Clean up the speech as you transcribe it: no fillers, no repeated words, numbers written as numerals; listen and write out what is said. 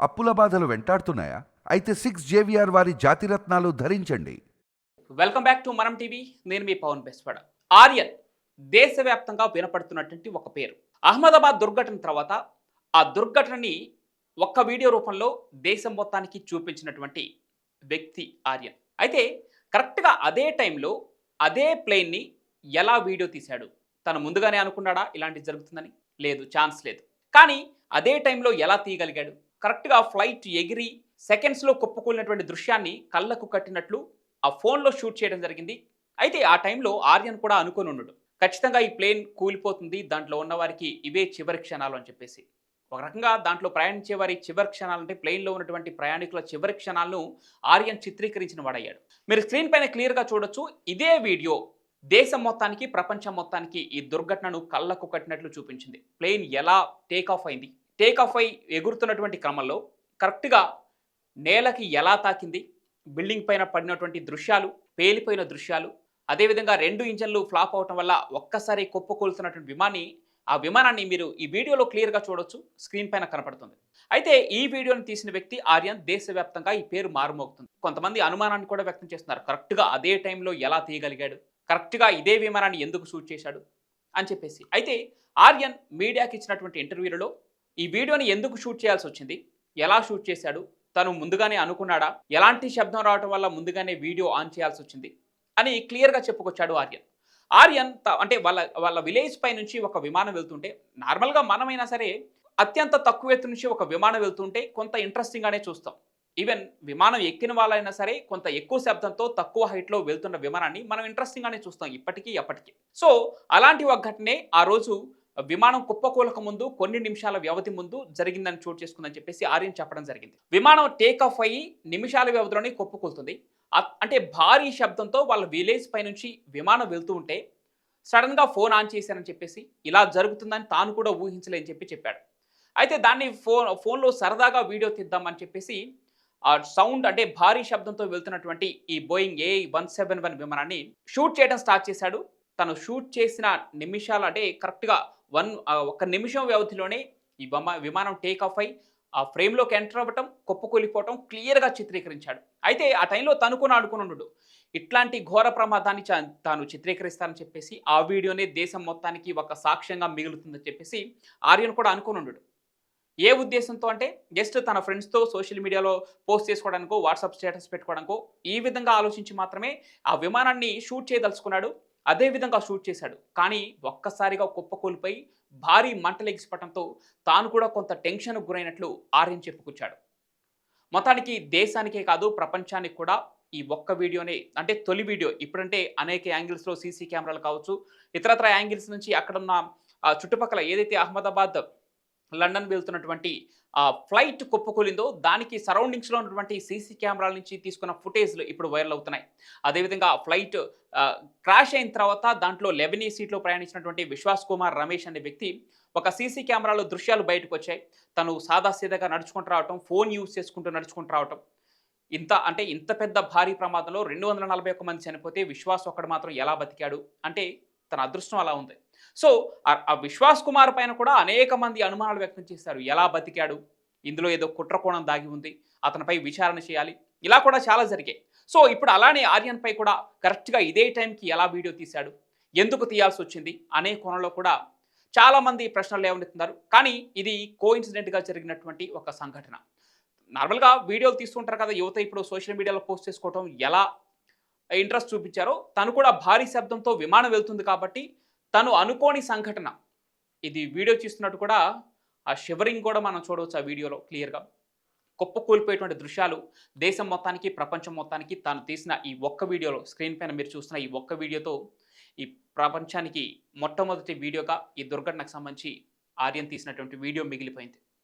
అప్పుల బాధలు వెంటాడుతున్నాయా? అయితే 6 JVR వారి జాతిరత్నాలు ధరించండి. వెల్కమ్ బ్యాక్ టు మనం టీవీ. నేను మీ పవన్ బెస్వాడ. ఆర్యన్ దేశవ్యాప్తంగా వినపడుతున్నటువంటి ఒక పేరు. అహ్మదాబాద్ దుర్ఘటన తర్వాత ఆ దుర్ఘటనని ఒక్క వీడియో రూపంలో దేశం మొత్తానికి చూపించినటువంటి వ్యక్తి ఆర్యన్. అయితే కరెక్ట్గా అదే టైంలో అదే ప్లేన్ని ఎలా వీడియో తీశాడు? తను ముందుగానే అనుకున్నాడా ఇలాంటిది జరుగుతుందని? లేదు, ఛాన్స్ లేదు. కానీ అదే టైంలో ఎలా తీయగలిగాడు? కరెక్ట్గా ఫ్లైట్ ఎగిరి సెకండ్స్లో కుప్పకూలినటువంటి దృశ్యాన్ని కళ్ళకు కట్టినట్లు ఆ ఫోన్లో షూట్ చేయడం జరిగింది. అయితే ఆ టైంలో ఆర్యన్ కూడా అనుకుని ఉండడు, ఖచ్చితంగా ఈ ప్లేన్ కూలిపోతుంది, దాంట్లో ఉన్న వారికి ఇవే చివరి క్షణాలు అని చెప్పేసి. ఒక రకంగా దాంట్లో ప్రయాణించే వారి చివరి క్షణాలంటే ప్లేన్లో ఉన్నటువంటి ప్రయాణికుల చివరి క్షణాలను ఆర్యన్ చిత్రీకరించిన వాడయ్యాడు. మీరు స్క్రీన్ పైన క్లియర్గా చూడొచ్చు. ఇదే వీడియో దేశం మొత్తానికి, ప్రపంచం మొత్తానికి ఈ దుర్ఘటనను కళ్ళకు కట్టినట్లు చూపించింది. ప్లేన్ ఎలా టేక్ ఆఫ్ అయింది, టేక్ ఆఫ్ అయి ఎగురుతున్నటువంటి క్రమంలో కరెక్ట్గా నేలకి ఎలా తాకింది, బిల్డింగ్ పైన పడినటువంటి దృశ్యాలు, పేలిపోయిన దృశ్యాలు, అదేవిధంగా 2 ఇంజన్లు ఫ్లాప్ అవటం వల్ల ఒక్కసారి కుప్పకూలుతున్నటువంటి ఆ విమానాన్ని మీరు ఈ వీడియోలో క్లియర్గా చూడొచ్చు. స్క్రీన్ పైన కనపడుతుంది. అయితే ఈ వీడియోని తీసిన వ్యక్తి ఆర్యన్. దేశవ్యాప్తంగా ఈ పేరు మారుమోగుతుంది. కొంతమంది అనుమానాన్ని కూడా వ్యక్తం చేస్తున్నారు, కరెక్ట్గా అదే టైంలో ఎలా తీయగలిగాడు, కరెక్ట్గా ఇదే విమానాన్ని ఎందుకు షూట్ చేశాడు అని చెప్పేసి. అయితే ఆర్యన్ మీడియాకి ఇచ్చినటువంటి ఇంటర్వ్యూలలో ఈ వీడియోని ఎందుకు షూట్ చేయాల్సి వచ్చింది, ఎలా షూట్ చేశాడు, తను ముందుగానే అనుకున్నాడా, ఎలాంటి శబ్దం రావటం వల్ల ముందుగానే వీడియో ఆన్ చేయాల్సి వచ్చింది అని క్లియర్గా చెప్పుకొచ్చాడు ఆర్యన్. ఆర్యన్ అంటే వాళ్ళ విలేజ్ పై నుంచి ఒక విమానం వెళ్తుంటే, నార్మల్గా మనమైనా సరే అత్యంత తక్కువ ఎత్తు నుంచి ఒక విమానం వెళ్తుంటే కొంత ఇంట్రెస్టింగ్గానే చూస్తాం. ఈవెన్ విమానం ఎక్కిన వాళ్ళైనా సరే కొంత ఎక్కువ శబ్దంతో తక్కువ హైట్లో వెళ్తున్న విమానాన్ని మనం ఇంట్రెస్టింగ్గానే చూస్తాం ఇప్పటికీ ఎప్పటికీ. సో అలాంటి ఒక ఘటనే ఆ రోజు విమానం కుప్పకూలక ముందు కొన్ని నిమిషాల వ్యవధి ముందు జరిగిందని చోటు చేసుకుందని చెప్పేసి ఆర్యన్ చెప్పడం జరిగింది. విమానం టేక్ ఆఫ్ అయ్యి నిమిషాల వ్యవధిలోనే కుప్పకూలుతుంది. అంటే భారీ శబ్దంతో వాళ్ళ విలేజ్ పై నుంచి విమానం వెళ్తూ ఉంటే సడన్గా ఫోన్ ఆన్ చేశారని చెప్పేసి, ఇలా జరుగుతుందని తాను కూడా ఊహించలేని చెప్పాడు. అయితే దాన్ని ఫోన్లో సరదాగా వీడియో తీద్దామని చెప్పేసి ఆ సౌండ్ అంటే భారీ శబ్దంతో వెళ్తున్నటువంటి ఈ బోయింగ్ A171 విమానాన్ని షూట్ చేయడం స్టార్ట్ చేశాడు. తను షూట్ చేసిన నిమిషాలు అంటే కరెక్ట్గా ఒక్క నిమిషం వ్యవధిలోనే ఈ విమానం టేక్ ఆఫ్ అయి ఆ ఫ్రేమ్లోకి ఎంటర్ అవ్వటం, కుప్పకూలిపోవటం క్లియర్గా చిత్రీకరించాడు. అయితే ఆ టైంలో తను కూడా అనుకున్నాడు, ఇట్లాంటి ఘోర ప్రమాదాన్ని తాను చిత్రీకరిస్తానని చెప్పేసి, ఆ వీడియోనే దేశం మొత్తానికి ఒక సాక్ష్యంగా మిగులుతుందని చెప్పేసి ఆర్యన్ కూడా అనుకున్నాడు. ఏ ఉద్దేశంతో అంటే జస్ట్ తన ఫ్రెండ్స్తో సోషల్ మీడియాలో పోస్ట్ చేసుకోవడానికో, వాట్సాప్ స్టేటస్ పెట్టుకోవడానికో ఈ విధంగా ఆలోచించి మాత్రమే ఆ విమానాన్ని షూట్ చేయదలుచుకున్నాడు. అదే విధంగా షూట్ చేశాడు. కానీ ఒక్కసారిగా కుప్పకూలిపోయి భారీ మంటలు ఎగిసిపడటంతో తాను కూడా కొంత టెన్షన్కు గురైనట్లు ఆర్యన్ చెప్పుకొచ్చాడు. మొత్తానికి దేశానికే కాదు ప్రపంచానికి కూడా ఈ ఒక్క వీడియోనే అంటే తొలి వీడియో. ఇప్పుడంటే అనేక యాంగిల్స్లో సీసీ కెమెరాలు కావచ్చు, ఇతరత్ర యాంగిల్స్ నుంచి అక్కడున్న చుట్టుపక్కల ఏదైతే అహ్మదాబాద్ లండన్ వెళ్తున్నటువంటి ఫ్లైట్ కుప్పకూలిందో దానికి సరౌండింగ్స్లో ఉన్నటువంటి సీసీ కెమెరాల నుంచి తీసుకున్న ఫుటేజ్లు ఇప్పుడు వైరల్ అవుతున్నాయి. అదేవిధంగా ఫ్లైట్ క్రాష్ అయిన తర్వాత దాంట్లో లెబనీస్ సీట్లో ప్రయాణించినటువంటి విశ్వాస్ కుమార్ రమేష్ అనే వ్యక్తి ఒక సీసీ కెమెరాలో దృశ్యాలు బయటకు వచ్చాయి. తను సాదాసీదాగా నడుచుకుంటూ రావటం, ఫోన్ యూజ్ చేసుకుంటూ నడుచుకుంటూ రావటం. ఇంత పెద్ద భారీ ప్రమాదంలో 241 మంది చనిపోతే విశ్వాస్ ఒక్కడు మాత్రం ఎలా బతికాడు అంటే తన అదృష్టం అలా ఉంది. సో ఆ విశ్వాస్ కుమార్ పైన కూడా అనేక మంది అనుమానాలు వ్యక్తం చేశారు. ఎలా బతికాడు, ఇందులో ఏదో కుట్రకోణం దాగి ఉంది, అతనిపై విచారణ చేయాలి, ఇలా కూడా చాలా జరిగాయి. సో ఇప్పుడు అలానే ఆర్యన్ పై కూడా కరెక్ట్గా ఇదే టైంకి ఎలా వీడియో తీశాడు, ఎందుకు తీయాల్సి వచ్చింది అనే కోణంలో కూడా చాలామంది ప్రశ్నలు లేవనెత్తున్నారు. కానీ ఇది కోఇన్సిడెంట్గా జరిగినటువంటి ఒక సంఘటన. నార్మల్గా వీడియోలు తీస్తుంటారు కదా యువత, ఇప్పుడు సోషల్ మీడియాలో పోస్ట్ చేసుకోవడం ఎలా ఇంట్రెస్ట్ చూపించారో తను కూడా భారీ శబ్దంతో విమానం వెళ్తుంది కాబట్టి తను అనుకోని సంఘటన. ఇది వీడియో చూస్తున్నట్టు కూడా ఆ షివరింగ్ కూడా మనం చూడవచ్చు ఆ వీడియోలో క్లియర్గా. కుప్పకూలిపోయేటువంటి దృశ్యాలు దేశం మొత్తానికి, ప్రపంచం మొత్తానికి తాను తీసిన ఈ ఒక్క వీడియోలో, స్క్రీన్ పైన మీరు చూస్తున్న ఈ ఒక్క వీడియోతో ఈ ప్రపంచానికి మొట్టమొదటి వీడియోగా ఈ దుర్ఘటనకు సంబంధించి ఆర్యన్ తీసినటువంటి వీడియో మిగిలిపోయింది.